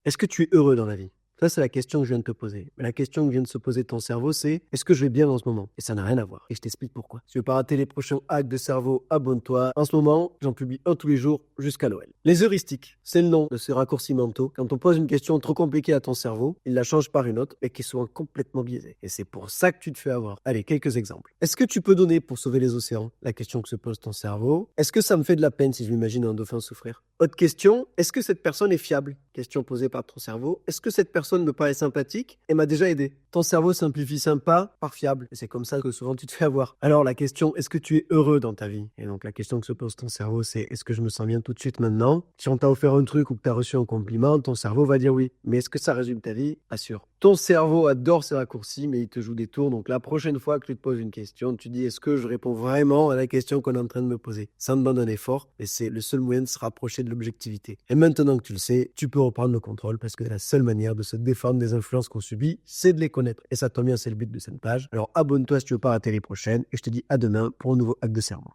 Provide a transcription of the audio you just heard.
Est-ce que tu es heureux dans la vie? Ça, c'est la question que je viens de te poser. Mais la question que vient de se poser ton cerveau, c'est: est-ce que je vais bien dans ce moment? Et ça n'a rien à voir. Et je t'explique pourquoi. Si tu veux pas rater les prochains hacks de cerveau, abonne-toi. En ce moment, j'en publie un tous les jours jusqu'à Noël. Les heuristiques, c'est le nom de ces raccourcis mentaux. Quand on pose une question trop compliquée à ton cerveau, il la change par une autre et qui est souvent complètement biaisée. Et c'est pour ça que tu te fais avoir. Allez, quelques exemples. Est-ce que tu peux donner pour sauver les océans? La question que se pose ton cerveau. Est-ce que ça me fait de la peine si je m'imagine un dauphin souffrir? Autre question, est-ce que cette personne est fiable? Question posée par ton cerveau. Est-ce que cette personne me paraît sympathique et m'a déjà aidé? Ton cerveau simplifie sympa par fiable. Et c'est comme ça que souvent tu te fais avoir. Alors la question, est-ce que tu es heureux dans ta vie? Et donc la question que se pose ton cerveau, c'est: est-ce que je me sens bien tout de suite maintenant? Si on t'a offert un truc ou que tu as reçu un compliment, ton cerveau va dire oui. Mais est-ce que ça résume ta vie? Pas sûr. Ton cerveau adore ces raccourcis, mais il te joue des tours. Donc la prochaine fois que tu te poses une question, tu dis: est-ce que je réponds vraiment à la question qu'on est en train de me poser? Ça demande un effort, et c'est le seul moyen de se rapprocher de l'objectivité. Et maintenant que tu le sais, tu peux reprendre le contrôle, parce que la seule manière de se défendre des influences qu'on subit, c'est de les connaître. Et ça tombe bien, c'est le but de cette page. Alors abonne-toi si tu veux pas rater les prochaines, et je te dis à demain pour un nouveau hack de cerveau.